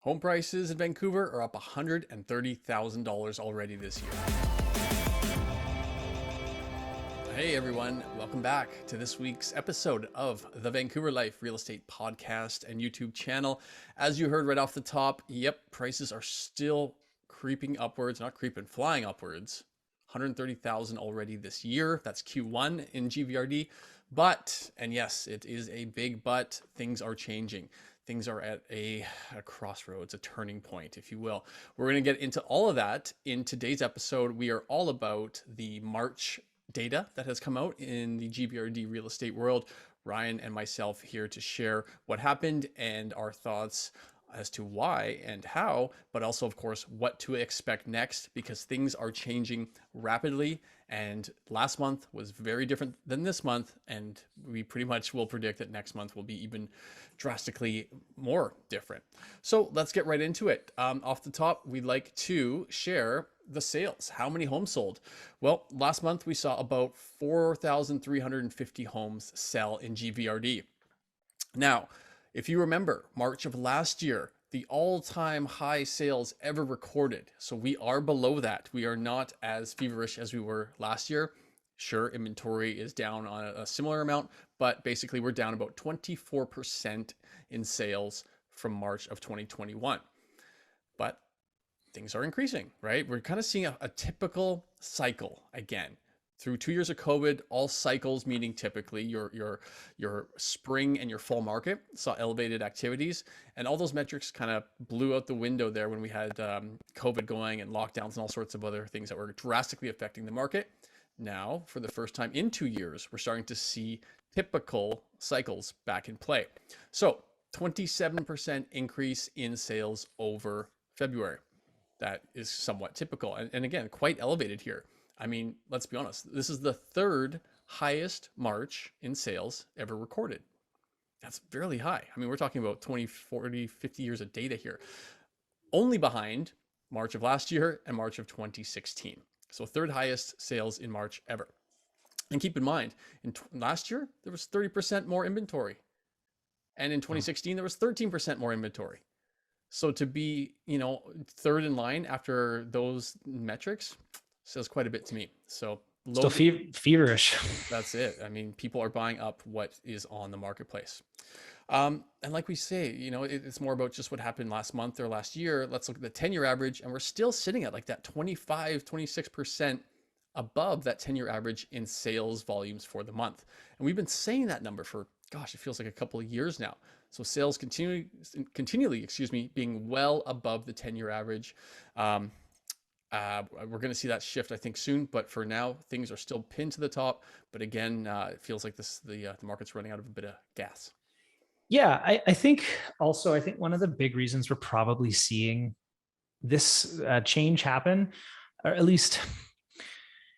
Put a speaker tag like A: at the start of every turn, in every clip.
A: Home prices in Vancouver are up $130,000 already this year. Hey everyone, welcome back to this week's episode of the Vancouver Life Real Estate Podcast and YouTube channel. As you heard right off the top, prices are still creeping upwards, not creeping, flying upwards. 130,000 already this year. That's Q1 in GVRD. But, and yes, it is a big but, things are changing. Things are at a crossroads, a turning point, if you will. We're going to get into all of that in today's episode. We are all about the March data that has come out in the GVRD real estate world. Ryan and myself here to share what happened and our thoughts as to why and how, but also, of course, what to expect next, because things are changing rapidly. And last month was very different than this month. And we pretty much will predict that next month will be even drastically more different. So let's get right into it. Off the top, we'd like to share the sales. How many homes sold? Well, last month we saw about 4,350 homes sell in GVRD. Now, if you remember, March of last year, the all-time high sales ever recorded. So we are below that. We are not as feverish as we were last year. Sure, inventory is down on a similar amount, but basically we're down about 24% in sales from March of 2021. But things are increasing, right? We're kind of seeing a typical cycle again. Through 2 years of COVID, all cycles, meaning typically your spring and your fall market, saw elevated activities, and all those metrics kind of blew out the window there when we had COVID going and lockdowns and all sorts of other things that were drastically affecting the market. Now, for the first time in 2 years, we're starting to see typical cycles back in play. So 27% increase in sales over February. That is somewhat typical. And again, quite elevated here. I mean, let's be honest, this is the third highest March in sales ever recorded. That's fairly high. I mean, we're talking about 20, 40, 50 years of data here. Only behind March of last year and March of 2016. So third highest sales in March ever. And keep in mind, last year, there was 30% more inventory. And in 2016, there was 13% more inventory. So to be, third in line after those metrics says quite a bit to me. So
B: still feverish.
A: That's it. I mean, people are buying up what is on the marketplace. And like we say, it's more about just what happened last month or last year. Let's look at the 10-year average, and we're still sitting at like that 25, 26% above that 10-year average in sales volumes for the month. And we've been saying that number for, gosh, it feels like a couple of years now. So sales continually, being well above the 10-year average. We're going to see that shift, I think, soon. But for now, things are still pinned to the top. But again, it feels like the market's running out of a bit of gas.
B: Yeah, I think one of the big reasons we're probably seeing this change happen, or at least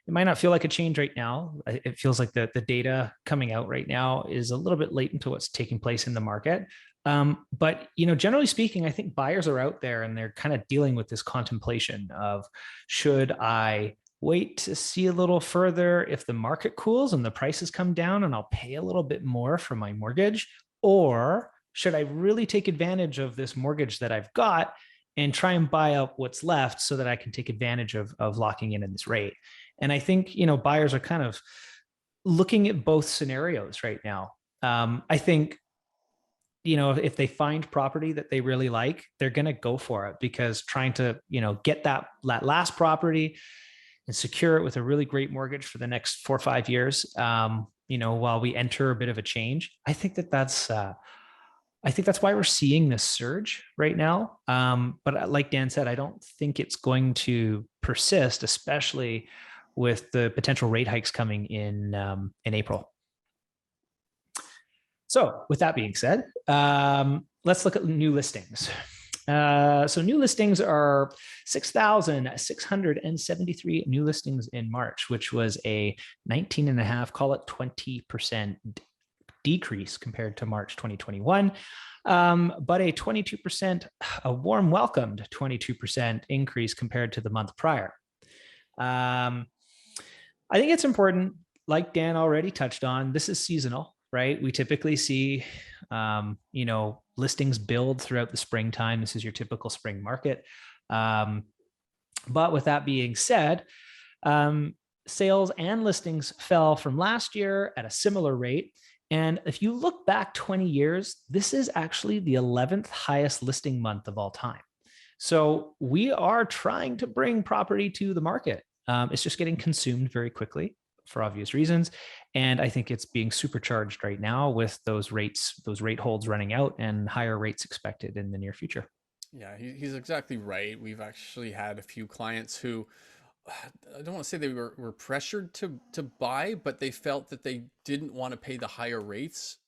B: it might not feel like a change right now. It feels like the data coming out right now is a little bit late into what's taking place in the market. But generally speaking, I think buyers are out there and they're kind of dealing with this contemplation of, should I wait to see a little further if the market cools and the prices come down and I'll pay a little bit more for my mortgage? Or should I really take advantage of this mortgage that I've got and try and buy up what's left so that I can take advantage of locking in this rate? And I think, buyers are kind of looking at both scenarios right now. I think, if they find property that they really like, they're going to go for it, because trying to, get that last property and secure it with a really great mortgage for the next 4 or 5 years, while we enter a bit of a change, I think that's why we're seeing this surge right now. But like Dan said, I don't think it's going to persist, especially with the potential rate hikes coming in April. So with that being said, let's look at new listings. So new listings are 6,673 new listings in March, which was a 19.5, call it 20% decrease compared to March 2021. But a 22%, a warm welcomed 22% increase compared to the month prior. I think it's important, like Dan already touched on, this is seasonal, right? We typically see, listings build throughout the springtime. This is your typical spring market. Um, but with that being said, sales and listings fell from last year at a similar rate. And if you look back 20 years, this is actually the 11th highest listing month of all time. So we are trying to bring property to the market. It's just getting consumed very quickly for obvious reasons. And I think it's being supercharged right now with those rates, those rate holds running out and higher rates expected in the near future.
A: Yeah, he's exactly right. We've actually had a few clients who, I don't want to say they were pressured to buy, but they felt that they didn't want to pay the higher rates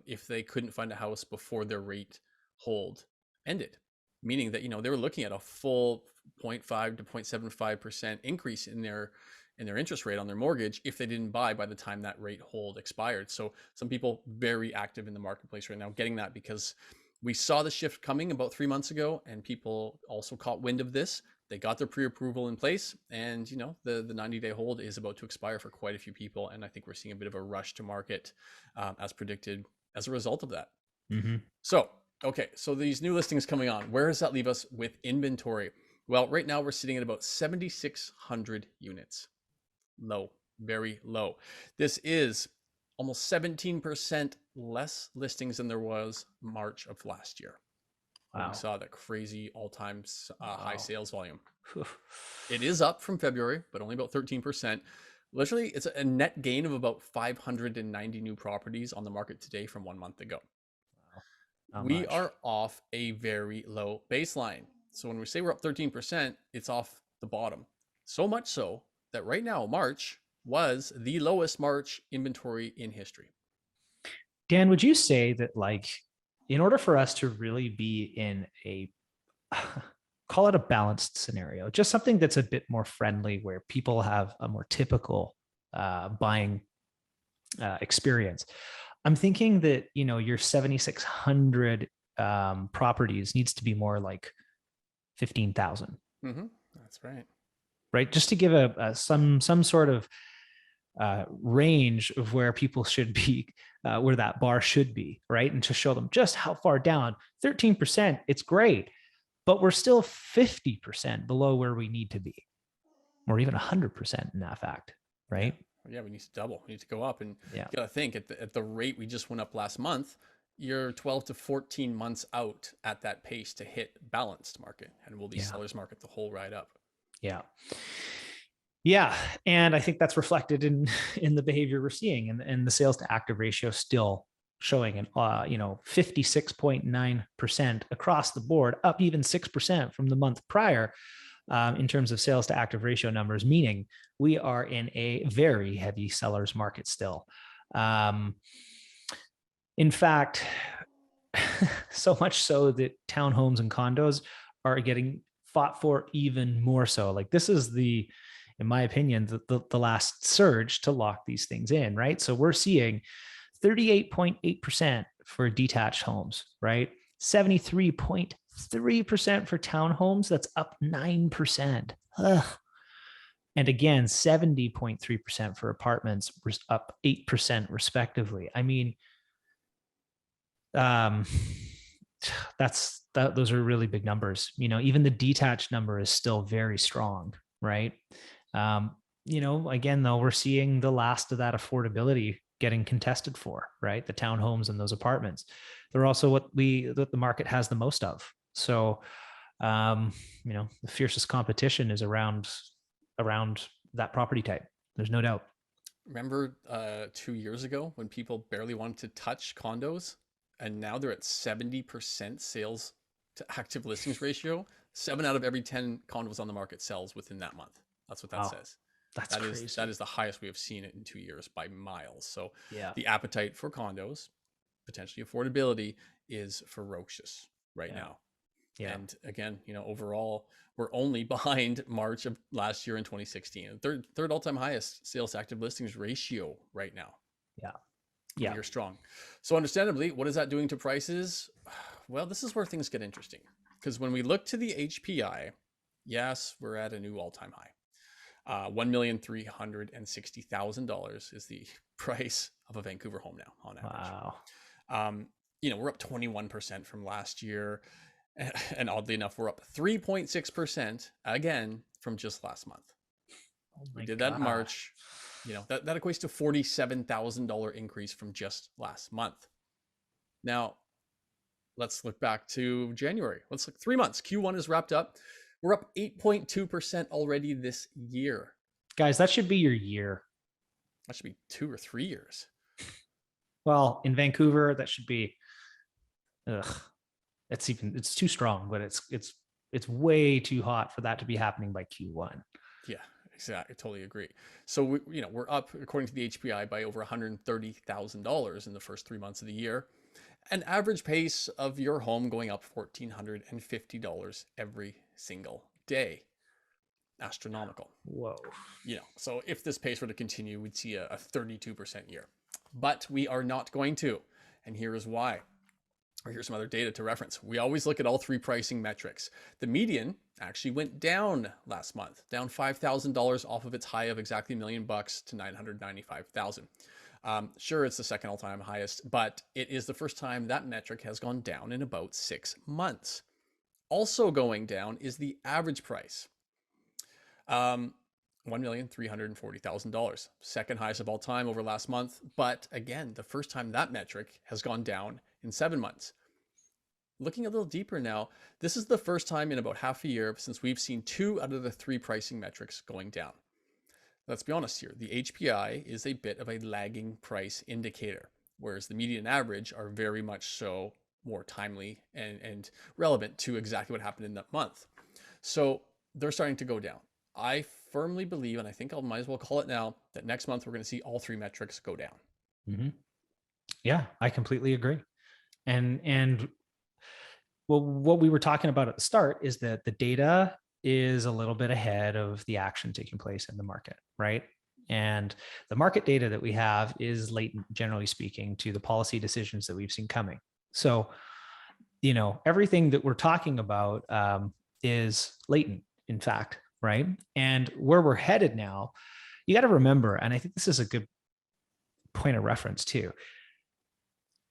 A: if they couldn't find a house before their rate hold ended. Meaning that, they were looking at a full 0.5 to 0.75% increase in their interest rate on their mortgage if they didn't buy by the time that rate hold expired. So some people very active in the marketplace right now, getting that because we saw the shift coming about 3 months ago, and people also caught wind of this. They got their pre-approval in place, and the 90-day hold is about to expire for quite a few people, and I think we're seeing a bit of a rush to market as predicted as a result of that.
B: Mm-hmm.
A: So these new listings coming on, where does that leave us with inventory? Well, right now we're sitting at about 7,600 units. Low, very low. This is almost 17% less listings than there was March of last year. Wow. We saw that crazy all-time high sales volume. It is up from February, but only about 13%. Literally, it's a net gain of about 590 new properties on the market today from 1 month ago. Wow. We are off a very low baseline. So when we say we're up 13%, it's off the bottom. So much so that right now, March was the lowest March inventory in history.
B: Dan, would you say that, like, in order for us to really be in a, call it a balanced scenario, just something that's a bit more friendly where people have a more typical buying experience, I'm thinking that, your 7,600 properties needs to be more like 15,000.
A: Mm-hmm. That's right.
B: Right. Just to give some sort of range of where people should be, where that bar should be, right? And to show them just how far down. 13%, it's great, but we're still 50% below where we need to be, or even 100% in that fact, right?
A: Yeah, we need to double. We need to go up, and you got to think at the rate we just went up last month, you're 12 to 14 months out at that pace to hit balanced market, and we'll be seller's market the whole ride up.
B: Yeah. And I think that's reflected in the behavior we're seeing, and the sales to active ratio still showing an 56.9% across the board, up even 6% from the month prior in terms of sales to active ratio numbers, meaning we are in a very heavy seller's market still. In fact, so much so that townhomes and condos are getting fought for even more so. Like, this is in my opinion, the last surge to lock these things in, right? So we're seeing 38.8% for detached homes, right? 73.3% for townhomes. That's up 9%. Ugh. And again, 70.3% for apartments, up 8% respectively. I mean, those are really big numbers. Even the detached number is still very strong, right? Again, though, we're seeing the last of that affordability getting contested for, right? The townhomes and those apartments. They're also what the market has the most of. So, the fiercest competition is around that property type. There's no doubt.
A: Remember 2 years ago when people barely wanted to touch condos, and now they're at 70% sales to active listings ratio. 7 out of every 10 condos on the market sells within that month. That's what that says.
B: That's crazy.
A: That is the highest we have seen it in 2 years by miles. So the appetite for condos, potentially affordability, is ferocious right now. Yeah. And again, overall, we're only behind March of last year in 2016. Third all-time highest sales to active listings ratio right now. Yeah. You're strong. So understandably, what is that doing to prices? Well, this is where things get interesting, because when we look to the HPI, yes, we're at a new all-time high. $1,360,000 is the price of a Vancouver home now on average.
B: Wow.
A: we're up 21% from last year. And oddly enough, we're up 3.6% again from just last month.
B: Oh
A: We
B: my
A: did that in
B: God.
A: March. That equates to $47,000 increase from just last month. Now, let's look back to January. Let's look 3 months. Q1 is wrapped up. We're up 8.2% already this year.
B: Guys, that should be your year.
A: That should be 2 or 3 years.
B: Well, in Vancouver, that should be, it's too strong, but it's way too hot for that to be happening by Q1.
A: Yeah, exactly. I totally agree. So we're up, according to the HPI, by over $130,000 in the first 3 months of the year. An average pace of your home going up $1,450 every single day. Astronomical.
B: Whoa.
A: So if this pace were to continue, we'd see a 32% year. But we are not going to. And here is why. Or here's some other data to reference. We always look at all three pricing metrics. The median actually went down last month, down $5,000 off of its high of exactly $1 million to $995,000. Sure, it's the second all-time highest, but it is the first time that metric has gone down in about 6 months. Also going down is the average price. $1,340,000, second highest of all time over last month. But again, the first time that metric has gone down in 7 months. Looking a little deeper now, this is the first time in about half a year since we've seen 2 out of the 3 pricing metrics going down. Let's be honest here. The HPI is a bit of a lagging price indicator, whereas the median average are very much so more timely and relevant to exactly what happened in that month. So they're starting to go down. I firmly believe, and I think I might as well call it now, that next month we're going to see all 3 metrics go down.
B: Mm-hmm. Yeah, I completely agree. And well, what we were talking about at the start is that the data is a little bit ahead of the action taking place in the market, right? And the market data that we have is latent, generally speaking, to the policy decisions that we've seen coming. So, everything that we're talking about is latent, in fact, right? And where we're headed now, you got to remember, and I think this is a good point of reference too.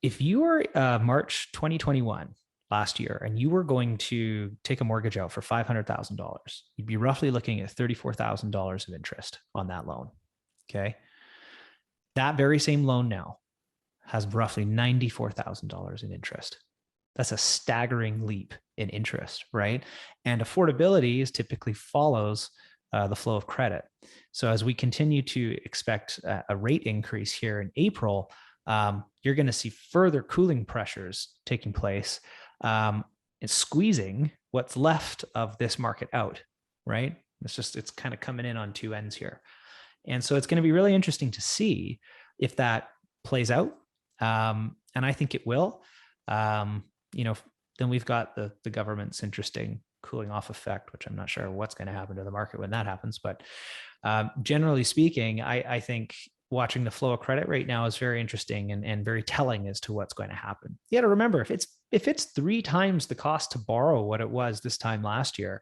B: If you were March 2021 last year and you were going to take a mortgage out for $500,000, you'd be roughly looking at $34,000 of interest on that loan. Okay. That very same loan now has roughly $94,000 in interest. That's a staggering leap in interest, right? And affordability is typically follows the flow of credit. So as we continue to expect a rate increase here in April, you're going to see further cooling pressures taking place and squeezing what's left of this market out, right? It's kind of coming in on 2 ends here. And so it's going to be really interesting to see if that plays out. And I think it will. Then we've got the government's interesting cooling off effect, which I'm not sure what's going to happen to the market when that happens. But generally speaking, I think watching the flow of credit right now is very interesting and very telling as to what's going to happen. You got to remember, if it's 3 times the cost to borrow what it was this time last year,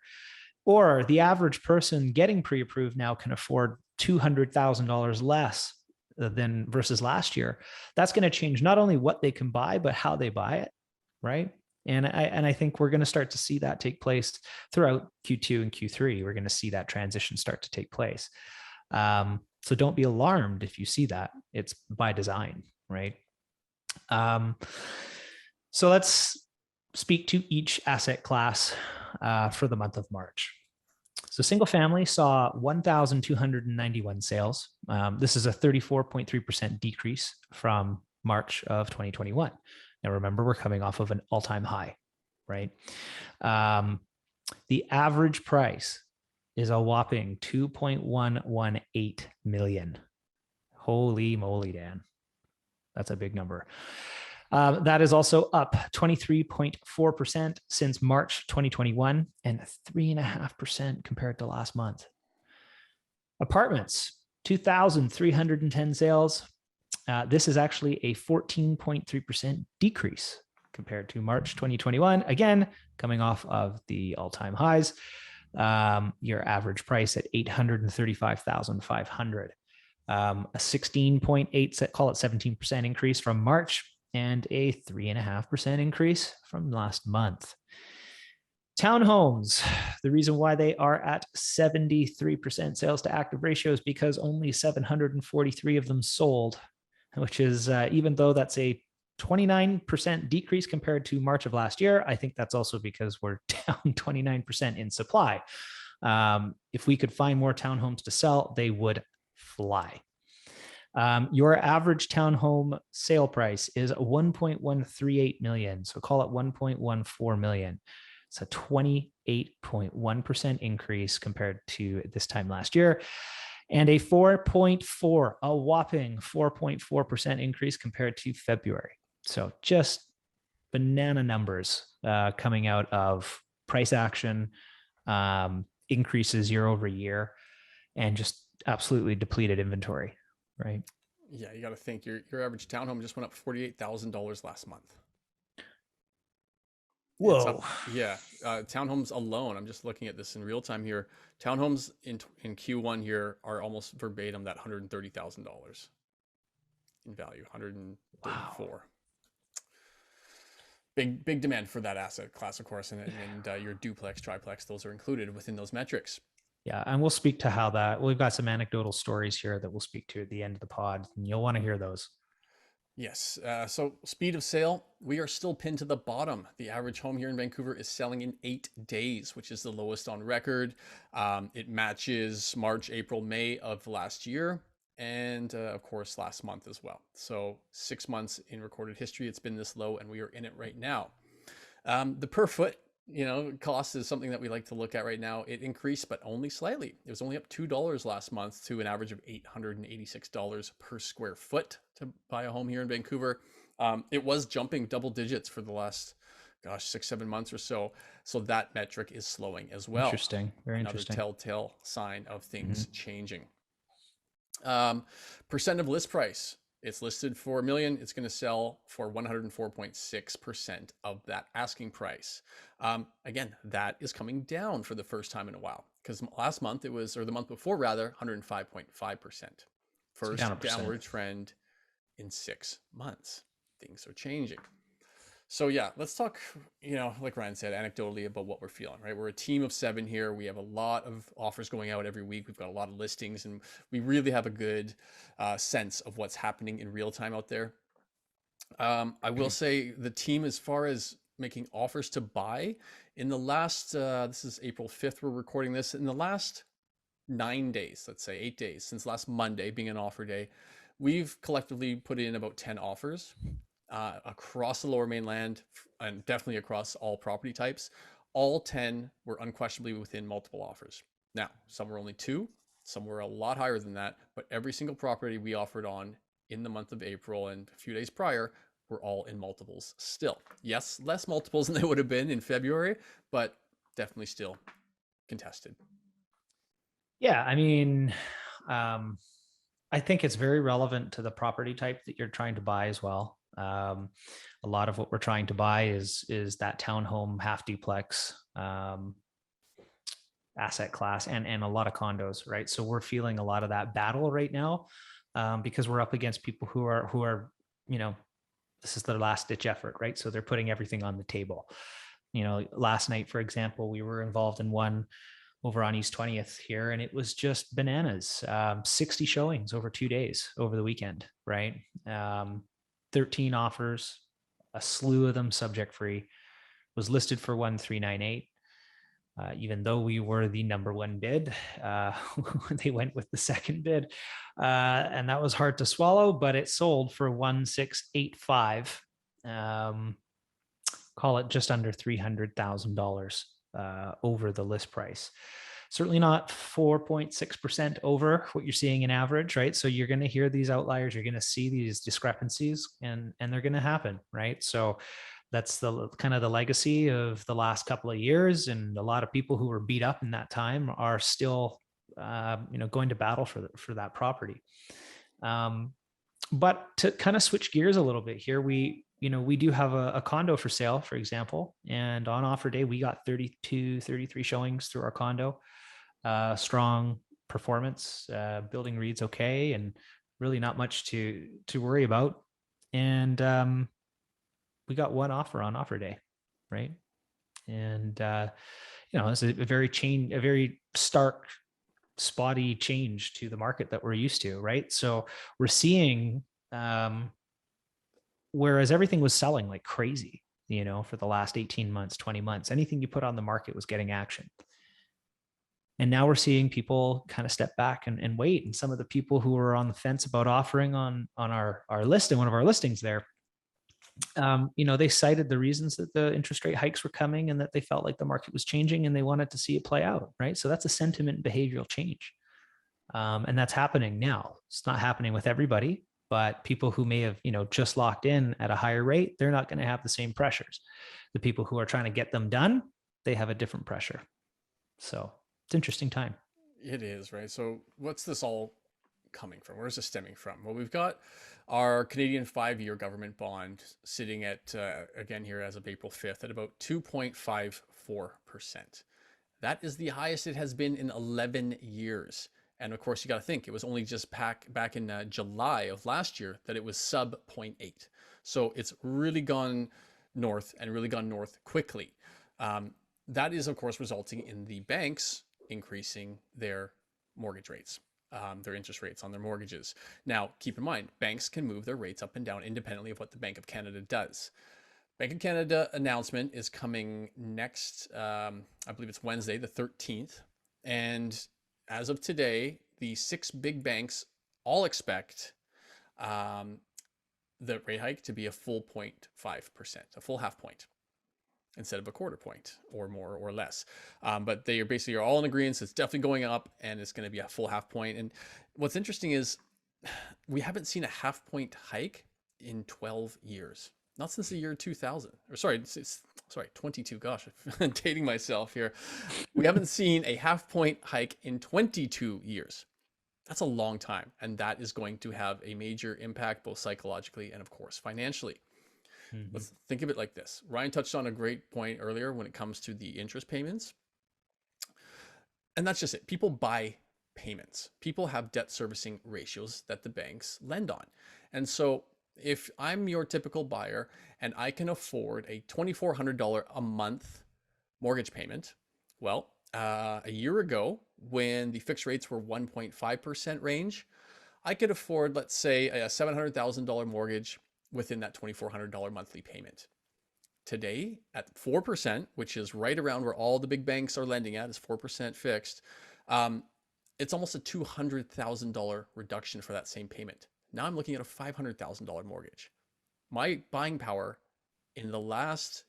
B: or the average person getting pre-approved now can afford $200,000 less than versus last year, that's going to change not only what they can buy, but how they buy it, right? And I think we're going to start to see that take place throughout Q2 and Q3. We're going to see that transition start to take place. So don't be alarmed if you see that. It's by design, right? So let's speak to each asset class for the month of March. So single family saw 1,291 sales. This is a 34.3% decrease from March of 2021. Now remember, we're coming off of an all-time high, right? The average price is a whopping $2.118 million. Holy moly, Dan. That's a big number. That is also up 23.4% since March 2021 and 3.5% compared to last month. Apartments, 2,310 sales. This is actually a 14.3% decrease compared to March 2021. Again, coming off of the all-time highs. Your average price at $835,500. A 16.8, call it 17% increase from March, and a 3.5% increase from last month. Townhomes, the reason why they are at 73% sales to active ratio is because only 743 of them sold, which is, even though that's a 29% decrease compared to March of last year, I think that's also because we're down 29% in supply. If we could find more townhomes to sell, they would fly. Your average townhome sale price is 1.138 million. So call it 1.14 million. It's a 28.1% increase compared to this time last year, and a whopping 4.4% increase compared to February. So just banana numbers coming out of price action, increases year over year, and just absolutely depleted inventory, right?
A: Yeah, you got to think your average townhome just went up $48,000 last month. It's up,
B: Whoa.
A: yeah. Townhomes alone, I'm just looking at this in real time here. Townhomes in Q1 here are almost verbatim that $130,000 in value, 134.
B: Wow.
A: Big demand for that asset class, of course, and your duplex, triplex, those are included within those metrics.
B: Yeah, and we'll speak to how that. We've got some anecdotal stories here that we'll speak to at the end of the pod, and you'll want to hear those.
A: Yes. So speed of sale, we are still pinned to the bottom. The average home here in Vancouver is selling in 8 days, which is the lowest on record. It matches March, April, May of last year, and of course last month as well. So 6 months in recorded history, it's been this low, and we are in it right now. The per foot, cost is something that we like to look at right now. It increased, but only slightly. It was only up $2 last month to an average of $886 per square foot to buy a home here in Vancouver. It was jumping double digits for the last, 6-7 months or so. So that metric is slowing as well.
B: Interesting. Very interesting.
A: Another telltale sign of things changing. Percent of list price. It's listed for $1 million. It's going to sell for 104.6% of that asking price. Again, that is coming down for the first time in a while, because last month or the month before rather, 105.5%. First downward trend in 6 months. Things are changing. So yeah, let's talk, like Ryan said, anecdotally about what we're feeling, right? We're a team of 7 here. We have a lot of offers going out every week. We've got a lot of listings, and we really have a good sense of what's happening in real time out there. I will say the team, as far as making offers to buy, in the last, this is April 5th, we're recording this, in the last 9 days, let's say 8 days, since last Monday being an offer day, we've collectively put in about 10 offers. Across the Lower Mainland, and definitely across all property types. All 10 were unquestionably within multiple offers. Now, some were only 2, some were a lot higher than that, but every single property we offered on in the month of April and a few days prior were all in multiples still. Yes, less multiples than they would have been in February, but definitely still contested.
B: Yeah, I mean, I think it's very relevant to the property type that you're trying to buy as well. A lot of what we're trying to buy is that townhome, half duplex asset class, and a lot of condos, right? So we're feeling a lot of that battle right now, because we're up against people who are this is their last ditch effort, right? So they're putting everything on the table. Last night, for example, we were involved in one over on East 20th here, and it was just bananas. 60 showings over 2 days over the weekend, right? 13 offers, a slew of them subject free, was listed for 1,398. Even though we were the number one bid, they went with the second bid, and that was hard to swallow, but it sold for 1,685. Call it just under $300,000 over the list price. Certainly not 4.6% over what you're seeing in average, right? So you're going to hear these outliers, you're going to see these discrepancies, and they're going to happen, right? So that's the kind of the legacy of the last couple of years, and a lot of people who were beat up in that time are still, going to battle for that property. But to kind of switch gears a little bit here, we do have a condo for sale, for example, and on offer day, we got 32, 33 showings through our condo. Strong performance, building reads okay, and really not much to worry about. And we got one offer on offer day, right? And it's a very stark, spotty change to the market that we're used to, right? So we're seeing, whereas everything was selling like crazy, for the last 18 months, 20 months, anything you put on the market was getting action. And now we're seeing people kind of step back and wait. And some of the people who were on the fence about offering on our list, and one of our listings there, they cited the reasons that the interest rate hikes were coming and that they felt like the market was changing and they wanted to see it play out, right? So that's a sentiment behavioral change. And that's happening now. It's not happening with everybody, but people who may have, just locked in at a higher rate, they're not going to have the same pressures. The people who are trying to get them done, they have a different pressure. So it's an interesting time.
A: It is, right? So what's this all coming from? Where's this stemming from? Well, we've got our Canadian 5-year government bond sitting at, again here as of April 5th, at about 2.54%. That is the highest it has been in 11 years. And of course, you got to think it was only just back in July of last year that it was sub 0.8. So it's really gone north, and really gone north quickly. That is, of course, resulting in the banks increasing their mortgage rates, their interest rates on their mortgages. Now, keep in mind, banks can move their rates up and down independently of what the Bank of Canada does. Bank of Canada announcement is coming next, I believe it's Wednesday, the 13th. And as of today, the 6 big banks all expect the rate hike to be a full 0.5%, a full half point, instead of a quarter point or more or less. But they are basically all in agreement. It's definitely going up, and it's going to be a full half point. And what's interesting is we haven't seen a half point hike in 12 years. Not since the year 2000. Or sorry, 22. Gosh, I'm dating myself here. We haven't seen a half point hike in 22 years. That's a long time. And that is going to have a major impact, both psychologically and, of course, financially. Mm-hmm. Let's think of it like this. Ryan touched on a great point earlier when it comes to the interest payments. And that's just it. People buy payments. People have debt servicing ratios that the banks lend on. And so if I'm your typical buyer and I can afford a $2,400 a month mortgage payment, well, a year ago, when the fixed rates were 1.5% range, I could afford, let's say, a $700,000 mortgage within that $2,400 monthly payment. Today, at 4%, which is right around where all the big banks are lending at, is 4% fixed, it's almost a $200,000 reduction for that same payment. Now I'm looking at a $500,000 mortgage. My buying power in the last,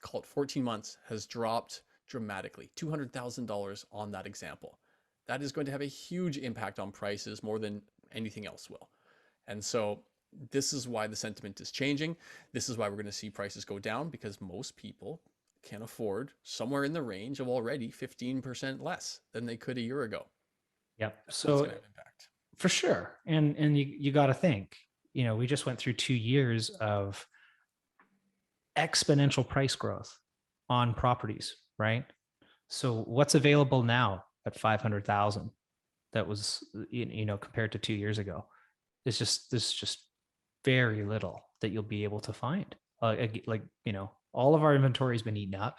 A: call it 14 months, has dropped dramatically, $200,000 on that example. That is going to have a huge impact on prices more than anything else will. And so this is why the sentiment is changing. This is why we're going to see prices go down, because most people can afford somewhere in the range of already 15% less than they could a year ago.
B: Yep. So that's impact. For sure. And you got to think, we just went through 2 years of exponential price growth on properties, right? So what's available now at 500,000 that was, compared to 2 years ago? There's just very little that you'll be able to find. All of our inventory has been eaten up.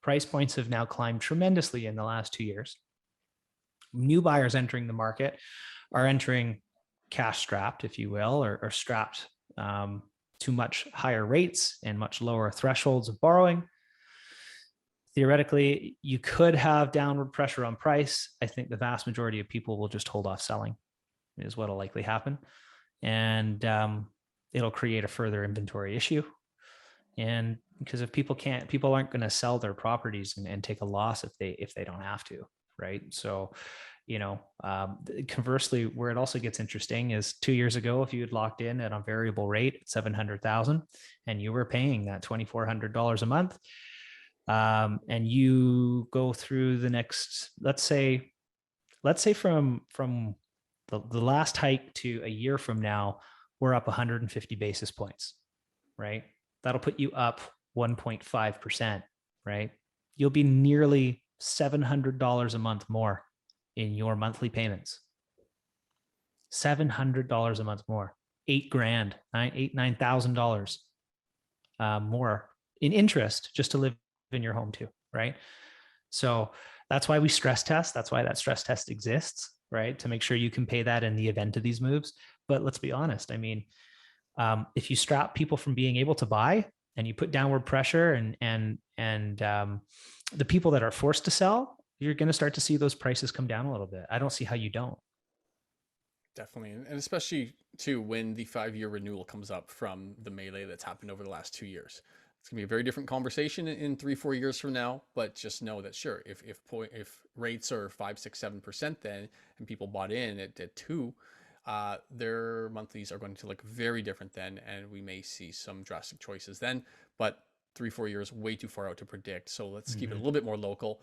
B: Price points have now climbed tremendously in the last 2 years. New buyers entering the market are entering cash strapped, if you will, or strapped to much higher rates and much lower thresholds of borrowing. Theoretically, you could have downward pressure on price. I think the vast majority of people will just hold off selling, is what will likely happen. And it'll create a further inventory issue. And because if people aren't going to sell their properties and take a loss if they don't have to, right? So, conversely, where it also gets interesting is 2 years ago, if you had locked in at a variable rate at 700,000 and you were paying that $2,400 a month, and you go through the next, let's say from the last hike to a year from now, we're up 150 basis points, right? That'll put you up 1.5%, right? You'll be nearly $700 a month more in your monthly payments. $700 a month more, $8,000, $9,000 more in interest just to live in your home too, right? So that's why we stress test. That's why that stress test exists, right? To make sure you can pay that in the event of these moves. But let's be honest. I mean, if you strap people from being able to buy and you put downward pressure and the people that are forced to sell, you're going to start to see those prices come down a little bit. I don't see how you don't.
A: Definitely. And especially too when the 5-year renewal comes up from the melee that's happened over the last 2 years. It's gonna be a very different conversation in 3, 4 years from now. But just know that sure, if rates are 5, 6, 7% then and people bought in at 2, their monthlies are going to look very different then, and we may see some drastic choices then. But 3, 4 years way too far out to predict. So let's keep it a little bit more local,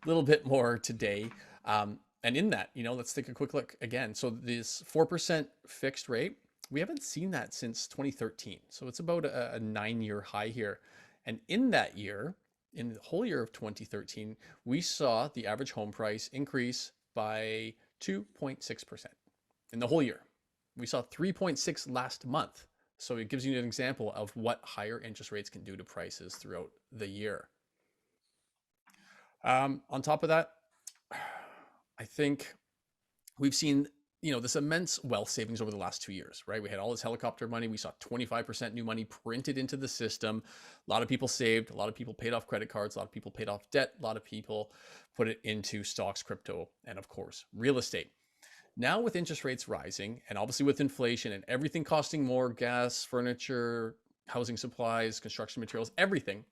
A: a little bit more today. And in that, let's take a quick look again. So this 4% fixed rate, we haven't seen that since 2013. So it's about a 9-year high here. And in that year, in the whole year of 2013, we saw the average home price increase by 2.6% in the whole year. We saw 3.6 last month. So it gives you an example of what higher interest rates can do to prices throughout the year. On top of that, I think we've seen, this immense wealth savings over the last 2 years, right? We had all this helicopter money. We saw 25% new money printed into the system. A lot of people saved. A lot of people paid off credit cards. A lot of people paid off debt. A lot of people put it into stocks, crypto, and of course, real estate. Now with interest rates rising and obviously with inflation and everything costing more, gas, furniture, housing supplies, construction materials, everything,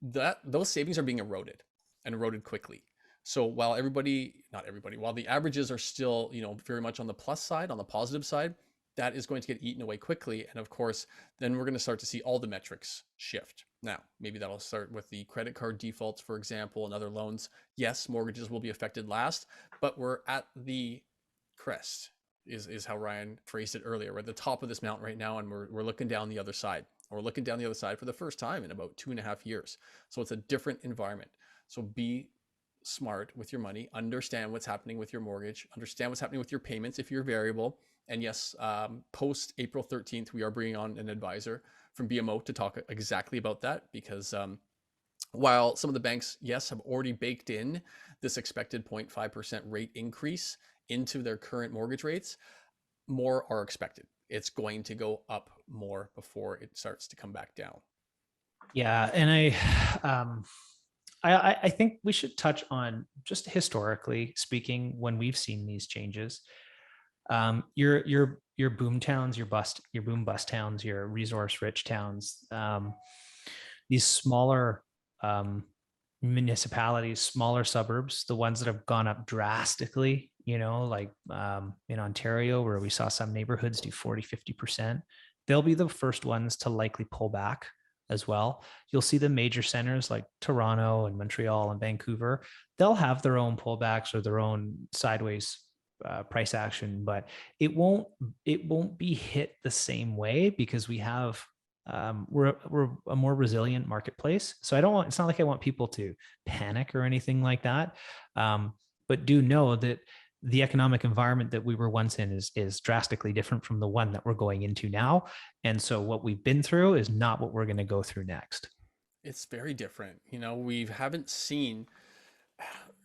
A: those savings are being eroded and eroded quickly. So while not everybody, while the averages are still, very much on the plus side, on the positive side, that is going to get eaten away quickly. And of course, then we're going to start to see all the metrics shift. Now, maybe that'll start with the credit card defaults, for example, and other loans. Yes, mortgages will be affected last, but we're at the crest, is how Ryan phrased it earlier. We're at the top of this mountain right now, and we're looking down the other side. Or we're looking down the other side for the first time in about 2.5 years. So it's a different environment. So be smart with your money, understand what's happening with your mortgage, understand what's happening with your payments if you're variable. And yes, post April 13th, we are bringing on an advisor from BMO to talk exactly about that, because while some of the banks, yes, have already baked in this expected 0.5% rate increase into their current mortgage rates, more are expected. It's going to go up more before it starts to come back down.
B: Yeah, and I think we should touch on, just historically speaking, when we've seen these changes. Your boom towns, your boom bust towns, your resource rich towns, these smaller municipalities, smaller suburbs, the ones that have gone up drastically, like in Ontario, where we saw some neighborhoods do 40-50%, they'll be the first ones to likely pull back as well. You'll see the major centers like Toronto and Montreal and Vancouver, they'll have their own pullbacks or their own sideways price action, but it won't be hit the same way, because we have we're a more resilient marketplace. So it's not like I want people to panic or anything like that, but do know that the economic environment that we were once in is drastically different from the one that we're going into now. And so what we've been through is not what we're going to go through next.
A: It's very different. We haven't seen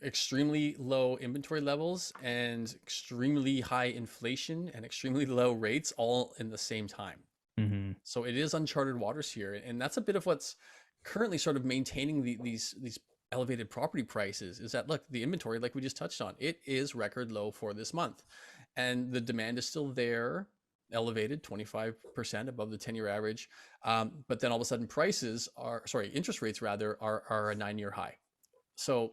A: extremely low inventory levels and extremely high inflation and extremely low rates all in the same time.
B: Mm-hmm.
A: So it is uncharted waters here. And that's a bit of what's currently sort of maintaining these elevated property prices, is that, look, the inventory, like we just touched on, it is record low for this month, and the demand is still there, elevated 25% above the 10-year average. But then all of a sudden interest rates rather are a 9-year high. So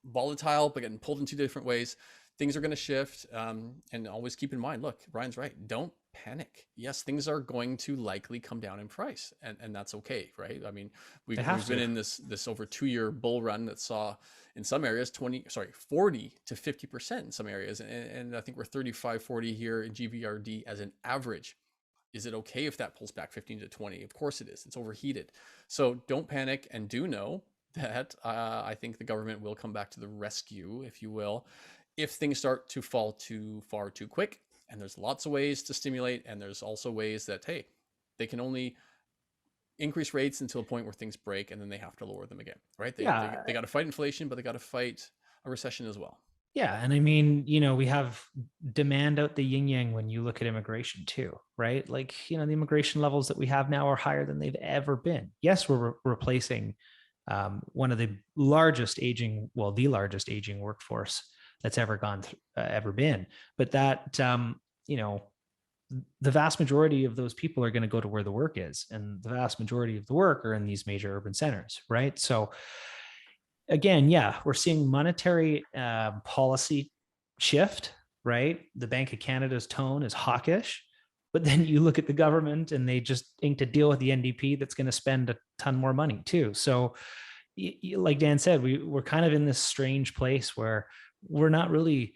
A: volatile, but getting pulled in two different ways. Things are going to shift. And always keep in mind, look, Ryan's right. Don't panic. Yes, things are going to likely come down in price, and that's okay, right? I mean, we've been in this over 2-year bull run that saw in some areas 40 to 50% in some areas, and I think we're 35-40 here in GVRD as an average. Is it okay if that pulls back 15 to 20? Of course it is. It's overheated. So don't panic, and do know that I think the government will come back to the rescue, if you will, if things start to fall too far too quick. And there's lots of ways to stimulate, and there's also ways that, hey, they can only increase rates until a point where things break, and then they have to lower them again, right? They
B: Yeah.
A: got to fight inflation, but they got to fight a recession as well.
B: Yeah. And I mean, we have demand out the yin yang when you look at immigration too, right? Like, the immigration levels that we have now are higher than they've ever been. Yes, we're replacing one of the largest aging, well, the largest aging workforce that's ever been. But that, the vast majority of those people are going to go to where the work is, and the vast majority of the work are in these major urban centers, right? So again, yeah, we're seeing monetary policy shift, right? The Bank of Canada's tone is hawkish, but then you look at the government and they just inked a deal with the NDP that's going to spend a ton more money too. So like Dan said, we're kind of in this strange place where we're not really,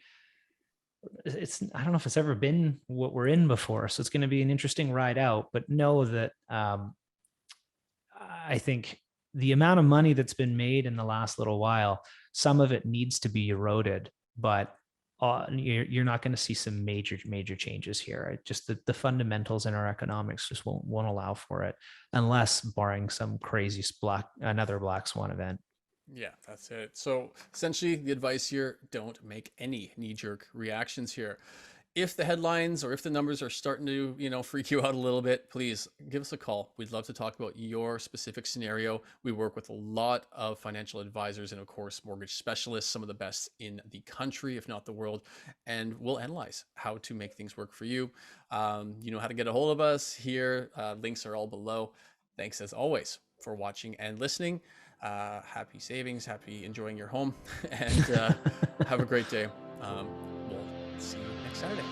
B: I don't know if it's ever been what we're in before. So it's going to be an interesting ride out, but know that I think the amount of money that's been made in the last little while, some of it needs to be eroded, but you're not going to see some major changes here. Just the fundamentals in our economics just won't allow for it, unless barring some crazy another black swan event.
A: Yeah, that's it. So essentially, the advice here: don't make any knee-jerk reactions here. If the headlines or if the numbers are starting to, freak you out a little bit, please give us a call. We'd love to talk about your specific scenario. We work with a lot of financial advisors and, of course, mortgage specialists, some of the best in the country, if not the world, and we'll analyze how to make things work for you. You know how to get a hold of us here. Links are all below. Thanks as always for watching and listening. Happy savings, happy enjoying your home, and have a great day. We'll see you next Saturday.